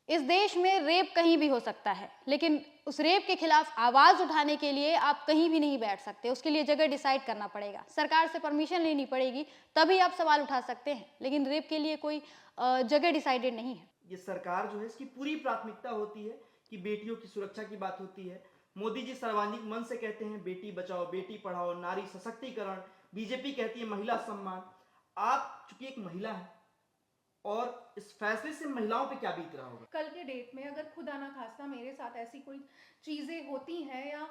इस देश में रेप कहीं भी हो सकता है, लेकिन उस रेप के खिलाफ आवाज उठाने के लिए आप कहीं भी नहीं बैठ सकते। उसके लिए जगह डिसाइड करना पड़ेगा, सरकार से परमिशन लेनी पड़ेगी, तभी आप सवाल उठा सकते हैं। लेकिन रेप के लिए कोई जगह डिसाइडेड नहीं है। ये सरकार जो है इसकी पूरी प्राथमिकता होती है कि बेटियों की सुरक्षा की बात होती है। मोदी जी सर्वांगीण मन से कहते हैं बेटी बचाओ बेटी पढ़ाओ, नारी सशक्तिकरण। बीजेपी कहती है महिला सम्मान। आप चूंकि एक महिला है और इस फैसले से महिलाओं पे क्या बीत रहा होगा? कल के डेट में अगर खुदा ना खास्ता मेरे साथ ऐसी कोई चीज़ें होती हैं या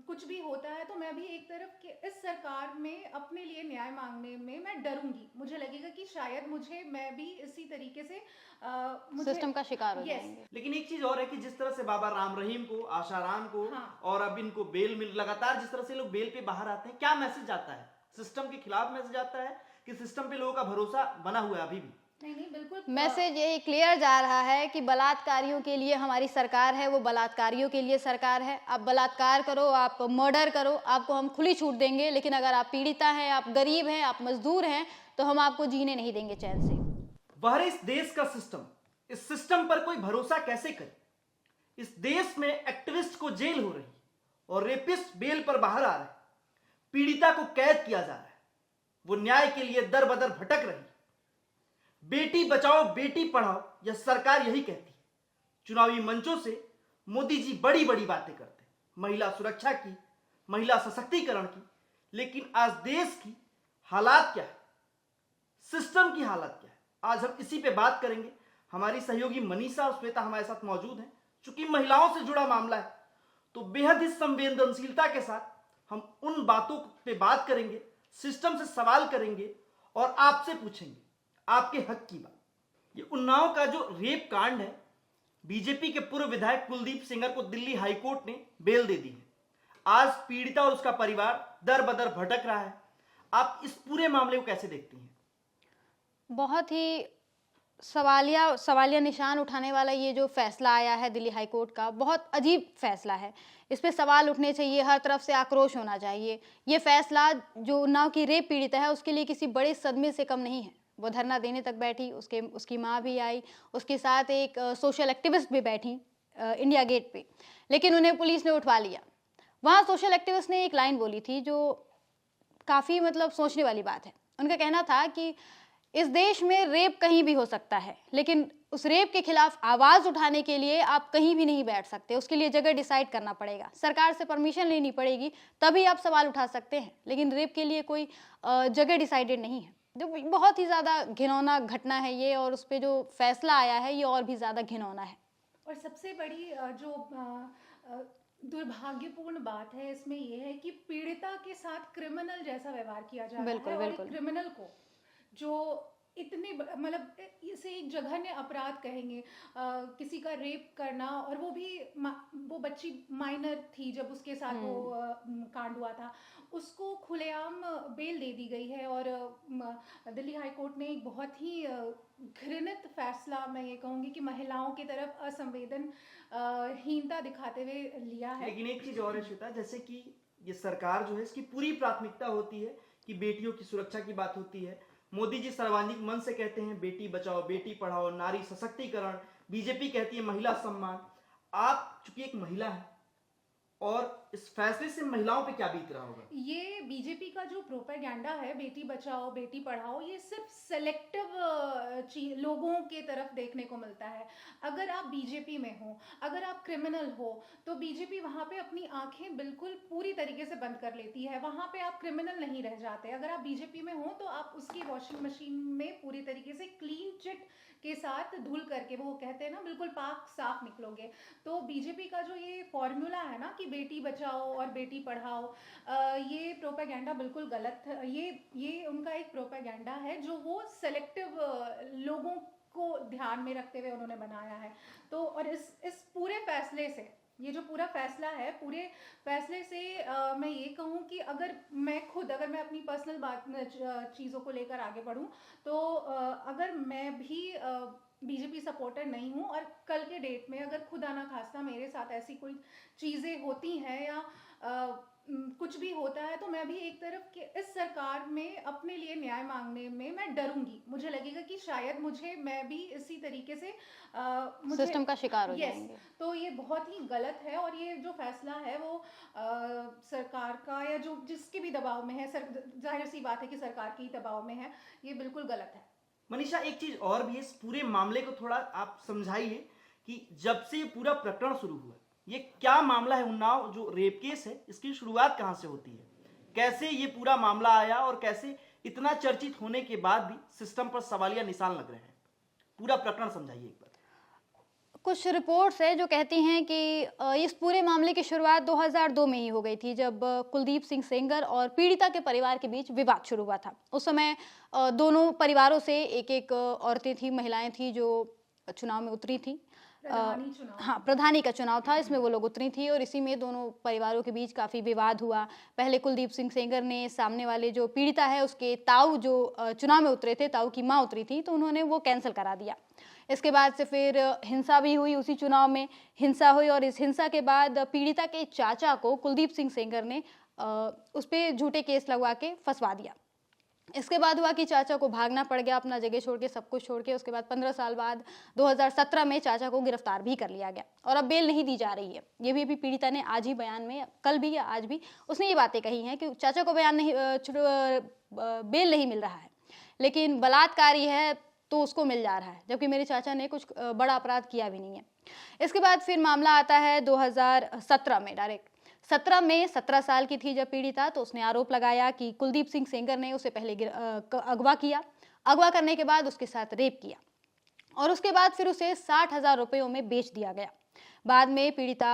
कुछ भी होता है, तो मैं भी एक तरफ के इस सरकार में अपने लिए न्याय मांगने में मैं डरूंगी। मुझे लगेगा कि शायद मैं भी इसी तरीके से सिस्टम का शिकार हो यस जाएंगे। लेकिन एक चीज और है कि जिस तरह से बाबा राम रहीम को, आशा राम को, हाँ। और अब इनको बेल मिल, लगातार जिस तरह से लोग बेल पे बाहर आते हैं, क्या मैसेज आता है? सिस्टम के खिलाफ मैसेज आता है कि सिस्टम पे लोगों का भरोसा बना हुआ है अभी भी? नहीं बिल्कुल मैसेज यही क्लियर जा रहा है कि बलात्कारियों के लिए हमारी सरकार है, वो बलात्कारियों के लिए सरकार है। आप बलात्कार करो, आप मर्डर करो, आपको हम खुली छूट देंगे, लेकिन अगर आप पीड़िता हैं, आप गरीब हैं, आप मजदूर हैं, तो हम आपको जीने नहीं देंगे चैन से। वह इस देश का सिस्टम, इस सिस्टम पर कोई भरोसा कैसे करे? इस देश में एक्टिविस्ट को जेल हो रही और रेपिस्ट बेल पर बाहर आ रहे, पीड़िता को कैद किया जा रहा है, वो न्याय के लिए दर बदर भटक रही। बेटी बचाओ बेटी पढ़ाओ यह सरकार यही कहती है। चुनावी मंचों से मोदी जी बड़ी बड़ी बातें करते हैं, महिला सुरक्षा की, महिला सशक्तिकरण की, लेकिन आज देश की हालात क्या है, सिस्टम की हालत क्या है, आज हम इसी पे बात करेंगे। हमारी सहयोगी मनीषा और श्वेता हमारे साथ मौजूद हैं। चूंकि महिलाओं से जुड़ा मामला है तो बेहद ही संवेदनशीलता के साथ हम उन बातों पे बात करेंगे, सिस्टम से सवाल करेंगे और आपसे पूछेंगे आपके हक की बात। ये उन्नाव का जो रेप कांड है, बीजेपी के पूर्व विधायक कुलदीप सेंगर को दिल्ली हाईकोर्ट ने बेल दे दी है। आज पीड़िता और उसका परिवार दर बदर भटक रहा है। आप इस पूरे मामले को कैसे देखती हैं? बहुत ही सवालिया निशान उठाने वाला ये जो फैसला आया है दिल्ली हाईकोर्ट का, बहुत अजीब फैसला है। इस पे सवाल उठने चाहिए, हर तरफ से आक्रोश होना चाहिए। ये फैसला जो उन्नाव की रेप पीड़िता है उसके लिए किसी बड़े सदमे से कम नहीं है। वो धरना देने तक बैठी, उसकी माँ भी आई, उसके साथ एक सोशल एक्टिविस्ट भी बैठी इंडिया गेट पे, लेकिन उन्हें पुलिस ने उठवा लिया। वहाँ सोशल एक्टिविस्ट ने एक लाइन बोली थी जो काफ़ी मतलब सोचने वाली बात है। उनका कहना था कि इस देश में रेप कहीं भी हो सकता है, लेकिन उस रेप के खिलाफ आवाज उठाने के लिए आप कहीं भी नहीं बैठ सकते। उसके लिए जगह डिसाइड करना पड़ेगा, सरकार से परमिशन लेनी पड़ेगी, तभी आप सवाल उठा सकते हैं। लेकिन रेप के लिए कोई जगह डिसाइडेड नहीं है। जो बहुत ही ज़्यादा घिनौना घटना है ये, और उस पर जो फैसला आया है ये और भी ज़्यादा घिनौना है। और सबसे बड़ी जो दुर्भाग्यपूर्ण बात है इसमें यह है कि पीड़िता के साथ क्रिमिनल जैसा व्यवहार किया जा रहा है। और एक क्रिमिनल को जो इतने मतलब इसे एक जघन्य अपराध कहेंगे, किसी का रेप करना, और वो भी वो बच्ची माइनर थी जब उसके साथ वो कांड हुआ था, उसको खुलेआम बेल दे दी गई है। और दिल्ली हाई कोर्ट ने एक बहुत ही घृणित फैसला, मैं ये कहूँगी कि महिलाओं की तरफ असंवेदनहीनता दिखाते हुए लिया है। लेकिन एक चीज और है श्वेता, जैसे कि ये सरकार जो है इसकी पूरी प्राथमिकता होती है कि बेटियों की सुरक्षा की बात होती है। मोदी जी सर्वांगीण मन से कहते हैं बेटी बचाओ बेटी पढ़ाओ, नारी सशक्तिकरण। बीजेपी कहती है महिला सम्मान। आप चूंकि एक महिला है और इस फैसले से महिलाओं पे क्या बीत रहा होगा? ये बीजेपी का जो प्रोपेगेंडा है बेटी बचाओ बेटी पढ़ाओ, ये सिर्फ सेलेक्टिव लोगों के तरफ देखने को मिलता है। अगर आप बीजेपी में हो, अगर आप क्रिमिनल हो, तो बीजेपी वहाँ पे अपनी आंखें बिल्कुल पूरी तरीके से बंद कर लेती है। वहाँ पे आप क्रिमिनल नहीं रह जाते। अगर आप बीजेपी में हो तो आप उसकी वॉशिंग मशीन में पूरी तरीके से क्लीन चिट के साथ धुल करके, वो कहते हैं ना, बिल्कुल पाक साफ निकलोगे। तो बीजेपी का जो ये फॉर्मूला है ना कि बेटी बचाओ और बेटी पढ़ाओ, ये प्रोपेगेंडा बिल्कुल गलत है। ये उनका एक प्रोपेगेंडा है जो वो सेलेक्टिव लोगों को ध्यान में रखते हुए उन्होंने बनाया है। तो और इस पूरे फैसले से, ये जो पूरा फैसला है, पूरे फैसले से मैं ये कहूँ कि अगर मैं अपनी पर्सनल बात चीज़ों को लेकर आगे बढ़ूँ, तो अगर मैं भी बीजेपी सपोर्टर नहीं हूँ और कल के डेट में अगर खुदा ना खास्ता मेरे साथ ऐसी कोई चीज़ें होती हैं या कुछ भी होता है तो मैं भी एक तरफ कि इस सरकार में अपने लिए न्याय मांगने में मैं डरूंगी। मुझे लगेगा कि शायद मैं भी इसी तरीके से मुझे सिस्टम का शिकार हो यस, जाएंगे। तो ये बहुत ही गलत है और ये जो फैसला है वो सरकार का या जो जिसके भी दबाव में है, जाहिर सी बात है कि सरकार के ही दबाव में है, ये बिल्कुल गलत है। मनीषा, एक चीज और भी है, इस पूरे मामले को थोड़ा आप समझाइए कि जब से ये पूरा प्रकरण शुरू हुआ, ये क्या मामला है? उन्नाव जो रेप केस है, इसकी शुरुआत कहां से होती है, कैसे ये पूरा मामला आया और कैसे इतना चर्चित होने के बाद भी सिस्टम पर सवालिया निशान लग रहे हैं? पूरा प्रकरण समझाइए एक बार। कुछ रिपोर्ट्स है जो कहती हैं कि इस पूरे मामले की शुरुआत 2002 में ही हो गई थी, जब कुलदीप सिंह सेंगर और पीड़िता के परिवार के बीच विवाद शुरू हुआ था। उस समय दोनों परिवारों से एक एक औरतें थी, महिलाएं थी जो चुनाव में उतरी थी। प्रधानी चुनाव। हाँ, प्रधानी का चुनाव था, इसमें वो लोग उतरी थी और इसी में दोनों परिवारों के बीच काफ़ी विवाद हुआ। पहले कुलदीप सिंह सेंगर ने सामने वाले जो पीड़िता है उसके ताऊ जो चुनाव में उतरे थे, ताऊ की माँ उतरी थी, तो उन्होंने वो कैंसिल करा दिया। इसके बाद से फिर हिंसा भी हुई, उसी चुनाव में हिंसा हुई और इस हिंसा के बाद पीड़िता के चाचा को कुलदीप सिंह सेंगर ने उस पर झूठे केस लगवा के फंसवा दिया। इसके बाद हुआ कि चाचा को भागना पड़ गया, अपना जगह छोड़ के, सब कुछ छोड़ के। उसके बाद 15 साल बाद 2017 में चाचा को गिरफ्तार भी कर लिया गया और अब बेल नहीं दी जा रही है। ये भी अभी पीड़िता ने आज ही बयान में, कल भी या आज भी, उसने ये बातें कही हैं कि चाचा को बयान नहीं, बेल नहीं मिल रहा है, लेकिन बलात्कारी है तो उसको मिल जा रहा है, जबकि मेरे चाचा ने कुछ बड़ा अपराध किया भी नहीं है। इसके बाद फिर मामला आता है 2017 में, डायरेक्ट 17 में 17 साल की थी जब पीड़िता, तो उसने आरोप लगाया कि कुलदीप सिंह सेंगर ने उसे पहले अगवा किया, अगवा करने के बाद उसके साथ रेप किया और उसके बाद फिर उसे 60,000 रुपयों में बेच दिया गया। बाद में पीड़िता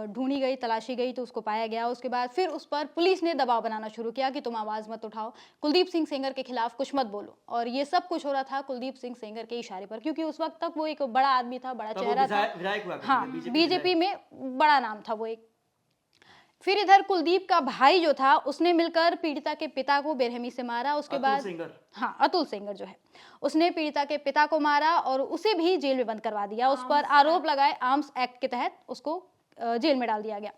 ढूंढी गई, तलाशी गई तो उसको पाया गया। उसके बाद फिर उस पर पुलिस ने दबाव बनाना शुरू किया कि तुम आवाज़ मत उठाओ, कुलदीप सिंह सेंगर के खिलाफ कुछ मत बोलो। और ये सब कुछ हो रहा था कुलदीप सिंह सेंगर के इशारे पर, क्योंकि उस वक्त तक वो एक बड़ा आदमी था, बड़ा चेहरा था। विधायक हुआ, हाँ, बीजेपी में बड़ा नाम था वो एक। फिर इधर कुलदीप का भाई जो था उसने मिलकर पीड़िता के पिता को बेरहमी से मारा। उसके बाद हाँ, अतुल सेंगर जो है, उसने पीड़िता के पिता को मारा और उसे भी जेल में बंद करवा दिया। उस पर आरोप लगाए, आर्म्स एक्ट के तहत उसको जेल में डाल दिया गया।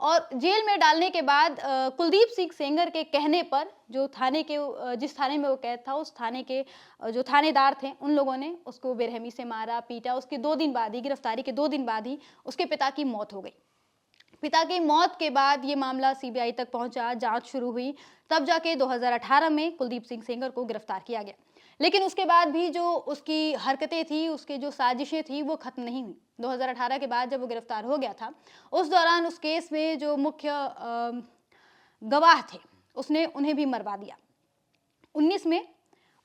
और जेल में डालने के बाद कुलदीप सिंह सेंगर के कहने पर जो थाने के, जिस थाने में वो कैद था, उस थाने के जो थानेदार थे, उन लोगों ने उसको बेरहमी से मारा, पीटा। उसके 2 दिन बाद ही, गिरफ्तारी के 2 दिन बाद ही उसके पिता की मौत हो गई। पिता की मौत के बाद ये मामला सीबीआई तक पहुंचा, जांच शुरू हुई, तब जाके 2018 में कुलदीप सिंह सेंगर को गिरफ्तार किया गया। लेकिन उसके बाद भी जो उसकी हरकतें थी, उसके जो साजिशें थी, वो खत्म नहीं हुई। 2018 के बाद जब वो गिरफ्तार हो गया था, उस दौरान उस केस में जो मुख्य गवाह थे, उसने उन्हें भी मरवा दिया। 19 में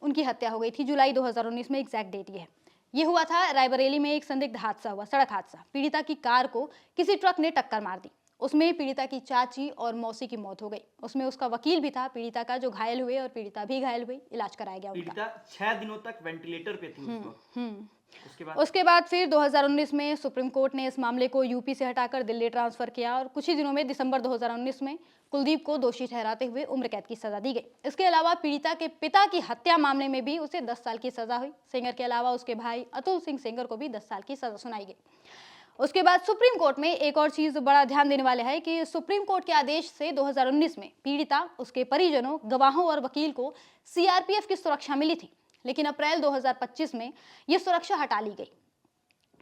उनकी हत्या हो गई थी, जुलाई 2019 में, एग्जैक्ट डेट ये है। ये हुआ था रायबरेली में, एक संदिग्ध हादसा हुआ, सड़क हादसा। पीड़िता की कार को किसी ट्रक ने टक्कर मार दी। उसमें पीड़िता की चाची और मौसी की मौत हो गई। उसमें उसका वकील भी था पीड़िता का, जो घायल हुए और पीड़िता भी घायल हुई, इलाज कराया गया उनका। पीड़िता 6 दिनों तक वेंटिलेटर पे थी उस वक्त। उसके बाद फिर 2019 में सुप्रीम कोर्ट ने इस मामले को यूपी से हटाकर दिल्ली ट्रांसफर किया और कुछ ही दिनों में दिसंबर 2019 में कुलदीप को दोषी ठहराते हुए उम्र कैद की सजा दी गई। इसके अलावा पीड़िता के पिता की हत्या मामले में भी उसे 10 साल की सजा हुई। सेंगर के अलावा उसके भाई अतुल सिंह सेंगर को भी 10 साल की सजा सुनाई गई। उसके बाद सुप्रीम कोर्ट में एक और चीज बड़ा ध्यान देने वाले है कि सुप्रीम कोर्ट के आदेश से 2019 में पीड़िता, उसके परिजनों, गवाहों और वकील को सीआरपीएफ की सुरक्षा मिली थी, लेकिन अप्रैल 2025 में यह सुरक्षा हटा ली गई।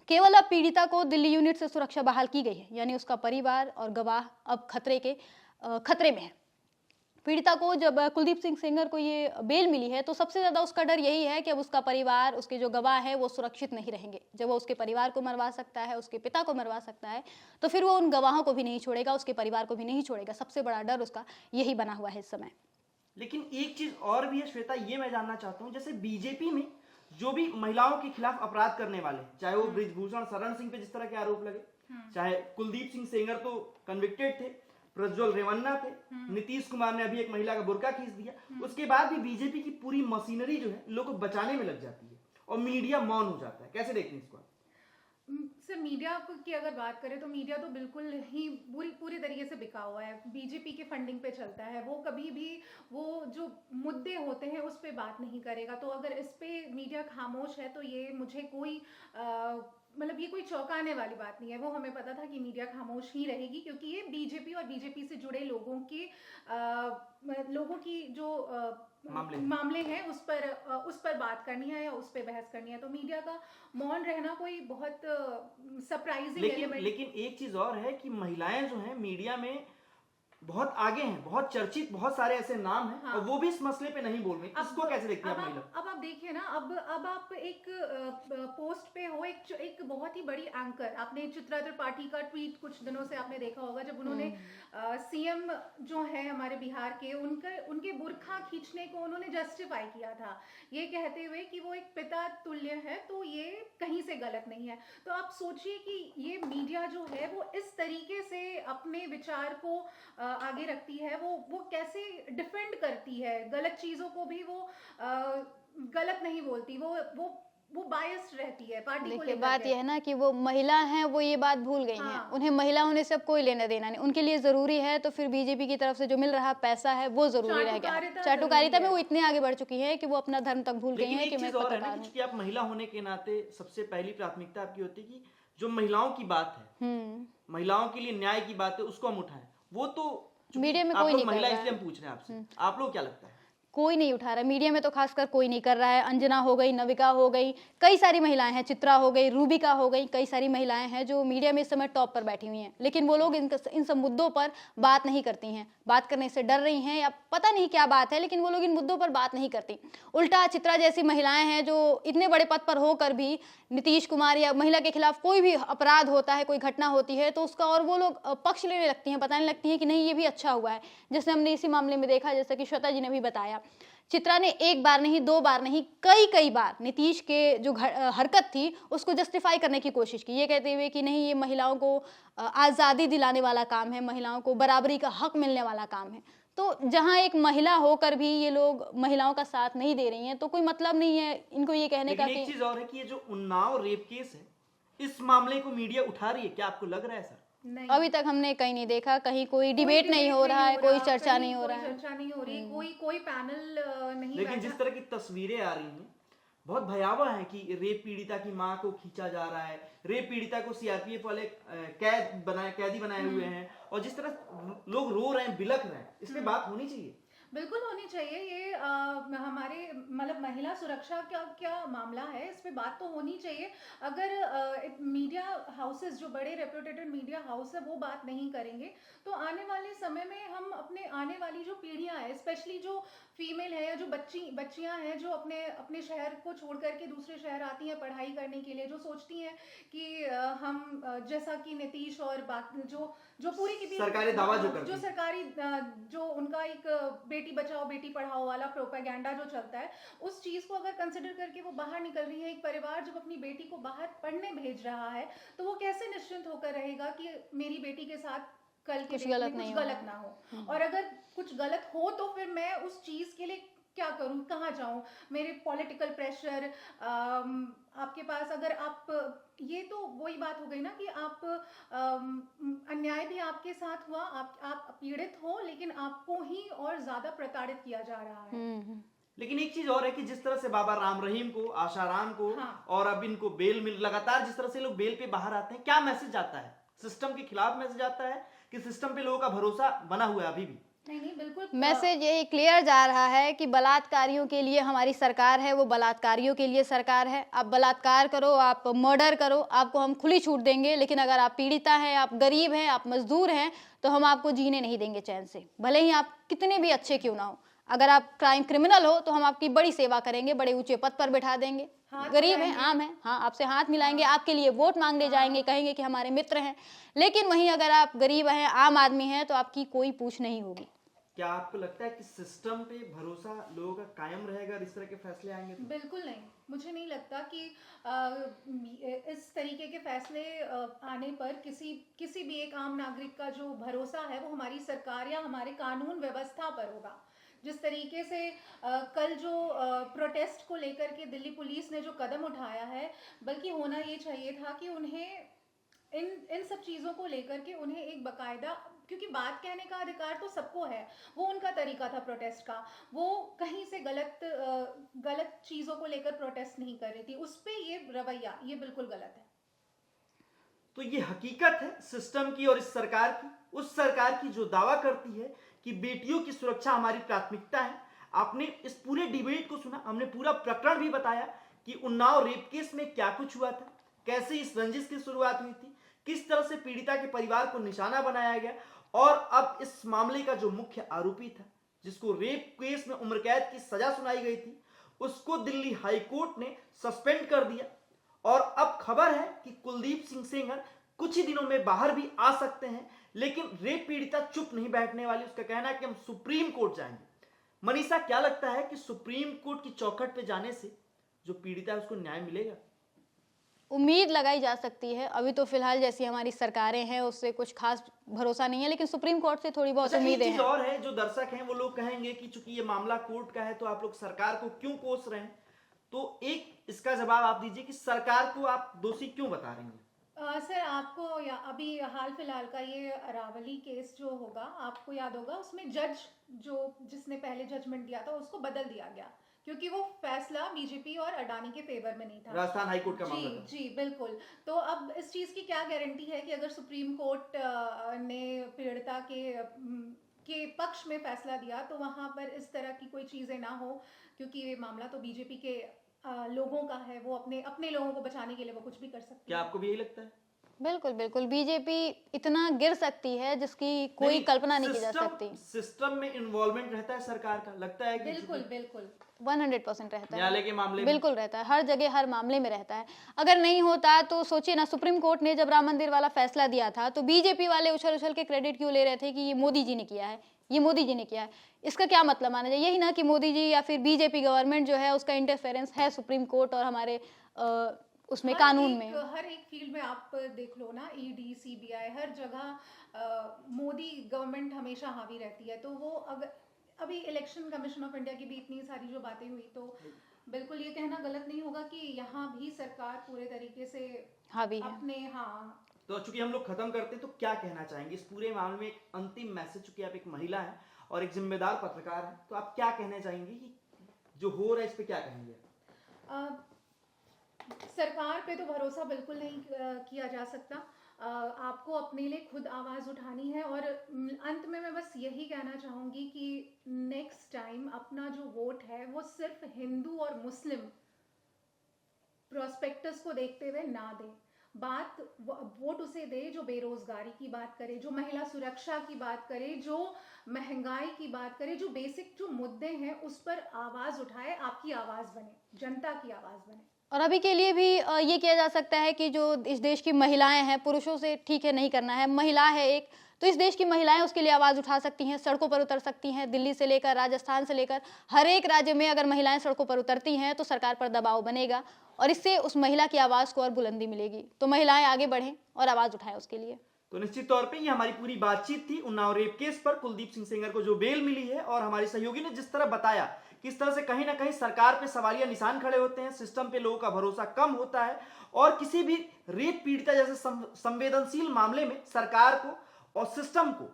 केवल अब पीड़िता को दिल्ली यूनिट से सुरक्षा बहाल की गई है, यानी उसका परिवार और गवाह अब खतरे में है। पीड़िता को जब कुलदीप सिंह सेंगर को ये बेल मिली है, तो सबसे ज्यादा उसका डर यही है कि अब उसका परिवार, उसके जो गवाह है, वो सुरक्षित नहीं रहेंगे। जब वो उसके परिवार को मरवा सकता है, उसके पिता को मरवा सकता है, तो फिर वो उन गवाहों को भी नहीं छोड़ेगा, उसके परिवार को भी नहीं छोड़ेगा। सबसे बड़ा डर उसका यही बना हुआ है इस समय। लेकिन एक चीज और भी है श्वेता, ये मैं जानना चाहता हूँ, जैसे बीजेपी में जो भी महिलाओं के खिलाफ अपराध करने वाले, चाहे वो ब्रिजभूषण शरण सिंह पे जिस तरह के आरोप लगे, चाहे कुलदीप सिंह सेंगर तो कन्विक्टेड थे, प्रज्वल रेवन्ना थे, नीतीश कुमार ने अभी एक महिला का बुर्का खींच दिया, उसके बाद भी बीजेपी की पूरी मशीनरी जो है लोगों को बचाने में लग जाती है और मीडिया मौन हो जाता है। कैसे देखते हैं इसको? सर, मीडिया की अगर बात करें तो मीडिया तो बिल्कुल ही पूरी तरीके से बिका हुआ है, बीजेपी के फंडिंग पे चलता है। वो कभी भी वो जो मुद्दे होते हैं उस पे बात नहीं करेगा। तो अगर इस पे मीडिया खामोश है तो ये मुझे कोई मतलब ये कोई चौंकाने वाली बात नहीं है, वो हमें पता था कि मीडिया खामोश ही रहेगी, क्योंकि ये बीजेपी और बीजेपी से जुड़े लोगों की जो मामले हैं उस पर बात करनी है या उस पर बहस करनी है, तो मीडिया का मौन रहना कोई बहुत सरप्राइजिंग एलिमेंट। लेकिन एक चीज और है कि महिलाएं जो हैं मीडिया में बहुत आगे हैं, बहुत चर्चित, बहुत सारे ऐसे नाम हैं, हाँ। और वो भी इस मसले पे नहीं बोल रही। इसको कैसे देखते हैं आप महिला? अब आप देखिए ना, अब आप एक पोस्ट पे हो, एक बहुत ही बड़ी एंकर, आपने चित्रा त्रिपाठी का ट्वीट कुछ दिनों से आपने देखा होगा, जब उन्होंने सीएम जो है हमारे बिहार के, उनके बुर्खा खींचने को उन्होंने जस्टिफाई किया था, ये कहते हुए कि वो एक पिता तुल्य है, तो ये कहीं से गलत नहीं है। तो आप सोचिए कि ये मीडिया जो है वो इस तरीके से अपने विचार को आगे रखती है, वो कैसे डिफेंड करती है, गलत चीजों को भी वो गलत नहीं बोलती, वो बायस्ड रहती है पार्टी को देखिए लेकर बात के। यह है ना कि वो महिला हैं, वो ये बात भूल गई हैं, हाँ। उन्हें महिला होने से अब कोई लेना देना नहीं, उनके लिए जरूरी है तो फिर बीजेपी की तरफ से जो मिल रहा पैसा है वो जरूरी रह गया। चाटुकारिता चाटुकारिता में जरूरी वो है। इतने आगे बढ़ चुकी है कि वो अपना धर्म तक भूल गई लेकिन हैं एक कि मैं चीज और है ना पत्रकार कि हूँ। चूंकि आप महिला होने के नाते सबसे पहली प्राथमिकता आपकी होती है कि जो महिलाओं की बात है, महिलाओं के लिए न्याय की बात है, उसको हम उठाएं। वो तो चूंकि मीडिया में आप कोई लोग नहीं कर महिला, रहा इसलिए है। हम पूछ रहे हैं आपसे, आप लोग क्या लगता है? कोई नहीं उठा रहा है, मीडिया में तो खासकर कोई नहीं कर रहा है। अंजना हो गई, नविका हो गई, कई सारी महिलाएं हैं, चित्रा हो गई, रूबिका हो गई, कई सारी महिलाएं हैं जो मीडिया में इस समय टॉप पर बैठी हुई हैं, लेकिन वो लोग इन सब मुद्दों पर बात नहीं करती हैं, बात करने से डर रही हैं या पता नहीं क्या बात है, लेकिन वो लोग इन मुद्दों पर बात नहीं करती। उल्टा चित्रा जैसी महिलाएं हैं जो इतने बड़े पद पर होकर भी नीतीश कुमार या महिला के खिलाफ कोई भी अपराध होता है, कोई घटना होती है तो उसका और वो लोग पक्ष लेने लगती हैं, बताने लगती हैं कि नहीं ये भी अच्छा हुआ है। जैसे हमने इसी मामले में देखा, जैसा कि श्वेता जी ने भी बताया, चित्रा ने एक बार नहीं, दो बार नहीं, कई बार नीतीश के जो हरकत थी उसको जस्टिफाई करने की कोशिश की, ये कहते हुए कि नहीं ये महिलाओं को आज़ादी दिलाने वाला काम है, महिलाओं को बराबरी का हक मिलने वाला काम है। तो जहां एक महिला होकर भी ये लोग महिलाओं का साथ नहीं दे रही हैं तो कोई मतलब नहीं है इनको ये कहने का लेकिन कि एक चीज और है कि ये जो उन्नाव रेप केस है, इस मामले को मीडिया उठा रही है, क्या आपको लग रहा है सर? नहीं, अभी तक हमने कहीं नहीं देखा, कहीं कोई डिबेट नहीं हो रहा है, कोई चर्चा नहीं हो रहा है। चर्चा नहीं हो रही, कोई पैनल नहीं लेकिन बैठा। जिस तरह की तस्वीरें आ रही हैं बहुत भयावह है कि रेप पीड़िता की मां को खींचा जा रहा है, रेप पीड़िता को सीआरपीएफ वाले कैदी बनाए हुए हैं, और जिस तरह लोग रो रहे हैं, बिलख रहे हैं, इस पे बात होनी चाहिए। बिल्कुल होनी चाहिए। ये हमारे मतलब महिला सुरक्षा का क्या मामला है, इस पे बात तो होनी चाहिए। अगर मीडिया हाउसेस, जो बड़े रेप्यूटेटेड मीडिया हाउस है, वो बात नहीं करेंगे तो आने वाले समय में हम अपने आने वाली जो पीढ़ियां हैं, स्पेशली जो फीमेल है या जो बच्चियां हैं जो अपने शहर को छोड़ करके दूसरे शहर आती हैं पढ़ाई करने के लिए, जो सोचती हैं कि हम जैसा कि नीतीश और बाकी जो पूरी की सरकारी दावा जो करती जो है। सरकारी जो उनका एक बेटी बचाओ बेटी पढ़ाओ वाला प्रोपेगेंडा जो चलता है, उस चीज को अगर कंसिडर करके वो बाहर निकल रही है, एक परिवार जब अपनी बेटी को बाहर पढ़ने भेज रहा है तो वो कैसे निश्चिंत होकर रहेगा कि मेरी बेटी के साथ कल के कुछ डेट गलत में नहीं कुछ गलत ना हो, और अगर कुछ गलत हो तो फिर मैं उस चीज के लिए क्या करूं, कहाँ जाऊं, मेरे पॉलिटिकल प्रेशर आपके पास, अगर आप, ये तो वही बात हो गई ना कि आप अन्याय भी आपके साथ हुआ, आप पीड़ित हो, लेकिन आपको ही और ज्यादा प्रताड़ित किया जा रहा है। लेकिन एक चीज और है कि जिस तरह से बाबा राम रहीम को, आशाराम को, हाँ। और अब इनको बेल मिल, लगातार जिस तरह से लोग बेल पे बाहर आते हैं, क्या मैसेज आता है? सिस्टम के खिलाफ मैसेज आता है कि सिस्टम पे लोगों का भरोसा बना हुआ है अभी भी? नहीं बिल्कुल मैसेज यही क्लियर जा रहा है कि बलात्कारियों के लिए हमारी सरकार है, वो बलात्कारियों के लिए सरकार है। आप बलात्कार करो, आप मर्डर करो, आपको हम खुली छूट देंगे, लेकिन अगर आप पीड़िता हैं, आप गरीब हैं, आप मजदूर हैं, तो हम आपको जीने नहीं देंगे चैन से, भले ही आप कितने भी अच्छे क्यों ना हो। अगर आप क्राइम क्रिमिनल हो तो हम आपकी बड़ी सेवा करेंगे, बड़े ऊंचे पद पर बैठा देंगे, गरीब हैं, आम हैं, हाँ आपसे हाथ मिलाएंगे, आपके लिए वोट मांगने जाएंगे, कहेंगे कि हमारे मित्र हैं। लेकिन वहीं अगर आप गरीब हैं, आम आदमी हैं, तो आपकी कोई पूछ नहीं होगी। क्या आपको लगता है कि सिस्टम पे भरोसा लोगों का कायम रहेगा अगर इस तरह के फैसले आएंगे तो? बिल्कुल नहीं, मुझे नहीं लगता कि इस तरीके के फैसले आने पर किसी भी एक आम नागरिक का जो भरोसा है वो हमारी सरकार या हमारे कानून व्यवस्था पर होगा। जिस तरीके से कल जो प्रोटेस्ट को लेकर के दिल्ली पुलिस ने जो कदम उठाया है, बल्कि होना ये चाहिए था कि उन्हें इन सब चीज़ों को लेकर के उन्हें एक बकायदा, क्योंकि बात कहने का अधिकार तो सबको है, वो उनका तरीका था प्रोटेस्ट का, वो कहीं से गलत चीज़ों को लेकर प्रोटेस्ट नहीं कर रही थी, उस पे ये रवैया ये बिल्कुल गलत है। तो ये हकीकत है सिस्टम की और इस सरकार की, उस सरकार की जो दावा करती है कि बेटियों की सुरक्षा हमारी प्राथमिकता है। आपने इस पूरे डिबेट को सुना, हमने पूरा प्रकरण भी बताया कि उन्नाव रेप केस में क्या कुछ हुआ था, कैसे इस रंजिश की शुरुआत हुई थी, किस तरह से पीड़िता के परिवार को निशाना बनाया गया, और अब इस मामले का जो मुख्य आरोपी था, जिसको रेप केस में उम्र कैद की सजा सुनाई गई थी, उसको दिल्ली हाई कोर्ट ने सस्पेंड कर दिया। और अब खबर है कि कुलदीप सिंह सेंगर कुछ ही दिनों में बाहर भी आ सकते हैं, लेकिन रेप पीड़िता चुप नहीं बैठने वाली। उसका कहना है कि हम सुप्रीम कोर्ट जाएंगे। मनीषा, क्या लगता है कि सुप्रीम कोर्ट की चौखट पे जाने से जो पीड़िता है उसको न्याय मिलेगा? उम्मीद लगाई जा सकती है। अभी तो फिलहाल जैसी हमारी सरकारें हैं उससे कुछ खास भरोसा नहीं है, लेकिन सुप्रीम कोर्ट से थोड़ी बहुत अच्छा, एक उम्मीदें चीज हैं। और है, जो दर्शक हैं वो लोग कहेंगे कि चूंकि ये मामला कोर्ट का है तो आप लोग सरकार को क्यों कोस रहे हैं, तो एक इसका जवाब आप दीजिए कि सरकार को आप दोषी क्यों बता रही हैं? सर, आपको या अभी हाल फिलहाल का ये अरावली केस जो होगा, आपको याद होगा उसमें जज जिसने पहले जजमेंट दिया था उसको बदल दिया गया, क्योंकि वो फैसला बीजेपी और अडानी के फेवर में नहीं था। राजस्थान हाईकोर्ट का जी मामला था। जी बिल्कुल। तो अब इस चीज़ की क्या गारंटी है कि अगर सुप्रीम कोर्ट ने पीड़िता के पक्ष में फैसला दिया तो वहाँ पर इस तरह की कोई चीज़ें ना हो, क्योंकि ये मामला तो बीजेपी के लोगों का है, वो अपने लोगों को बचाने के लिए वो कुछ भी कर सकती क्या है। आपको भी यही लगता है? बिल्कुल बिल्कुल, बीजेपी इतना गिर सकती है जिसकी कोई कल्पना नहीं की जा सकती। सिस्टम में इन्वॉल्वमेंट रहता है सरकार का, लगता है कि बिल्कुल बिल्कुल 100% रहता है। न्यायालय के मामले में बिल्कुल रहता है, हर जगह हर मामले में रहता है। अगर नहीं होता तो सोचिए ना, सुप्रीम कोर्ट ने जब राम मंदिर वाला फैसला दिया था तो बीजेपी वाले उछल उछल के क्रेडिट क्यों ले रहे थे कि ये मोदी जी ने किया है, ये मोदी जी ने किया है। इसका क्या मतलब माना जाए? यही ना कि मोदी जी या फिर बीजेपी गवर्नमेंट जो है उसका इंटरफेरेंस है सुप्रीम कोर्ट और हमारे उसमें कानून में। हर एक फील्ड में आप देख लो ना, ईडी, सीबीआई, हर जगह मोदी गवर्नमेंट हमेशा हावी रहती है। तो वो अगर अभी इलेक्शन कमीशन ऑफ इंडिया की भी इतनी सारी जो बातें हुई, तो बिल्कुल ये कहना गलत नहीं होगा कि यहाँ भी सरकार पूरे तरीके से हावी है। अपने तो चूंकि हम लोग खत्म करते हैं तो क्या कहना चाहेंगे इस पूरे मामले में? एक अंतिम मैसेज, चूंकि आप एक महिला हैं और एक जिम्मेदार पत्रकार हैं, तो आप क्या कहना चाहेंगे कि जो हो रहा है इस पे क्या कहेंगे? सरकार पे तो भरोसा बिल्कुल नहीं किया जा सकता। आपको अपने लिए खुद आवाज़ उठानी है। और अंत में मैं बस यही कहना चाहूँगी कि नेक्स्ट टाइम अपना जो वोट है वो सिर्फ हिंदू और मुस्लिम प्रोस्पेक्टस को देखते हुए ना दे। वोट उसे दे जो बेरोजगारी की बात करे, जो महिला सुरक्षा की बात करे, जो महंगाई की बात करे, जो बेसिक जो मुद्दे हैं उस पर आवाज़ उठाए, आपकी आवाज़ बने, जनता की आवाज़ बने। और अभी के लिए भी ये किया जा सकता है कि जो इस देश की महिलाएं हैं, पुरुषों से ठीक है नहीं करना है, महिला है एक, तो इस देश की महिलाएं उसके लिए आवाज़ उठा सकती हैं, सड़कों पर उतर सकती हैं। दिल्ली से लेकर राजस्थान से लेकर हर एक राज्य में अगर महिलाएं सड़कों पर उतरती हैं तो सरकार पर दबाव बनेगा और इससे उस महिला की आवाज़ को और बुलंदी मिलेगी। तो महिलाएं आगे बढ़ें और आवाज़ उठाएं उसके लिए। तो निश्चित तौर पे ये हमारी पूरी बातचीत थी उन्नाव रेप केस पर। कुलदीप सिंह सेंगर को जो बेल मिली है और हमारे सहयोगी ने जिस तरह बताया किस तरह से कहीं ना कहीं सरकार पे सवालिया निशान खड़े होते हैं, सिस्टम पे लोगों का भरोसा कम होता है, और किसी भी रेप पीड़िता जैसे संवेदनशील मामले में सरकार को और सिस्टम को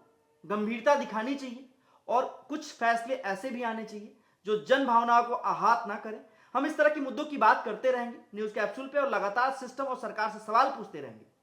गंभीरता दिखानी चाहिए और कुछ फैसले ऐसे भी आने चाहिए जो जन भावनाओं को आहत ना करें। हम इस तरह के मुद्दों की बात करते रहेंगे न्यूज कैप्सूल पे और लगातार सिस्टम और सरकार से सवाल पूछते रहेंगे।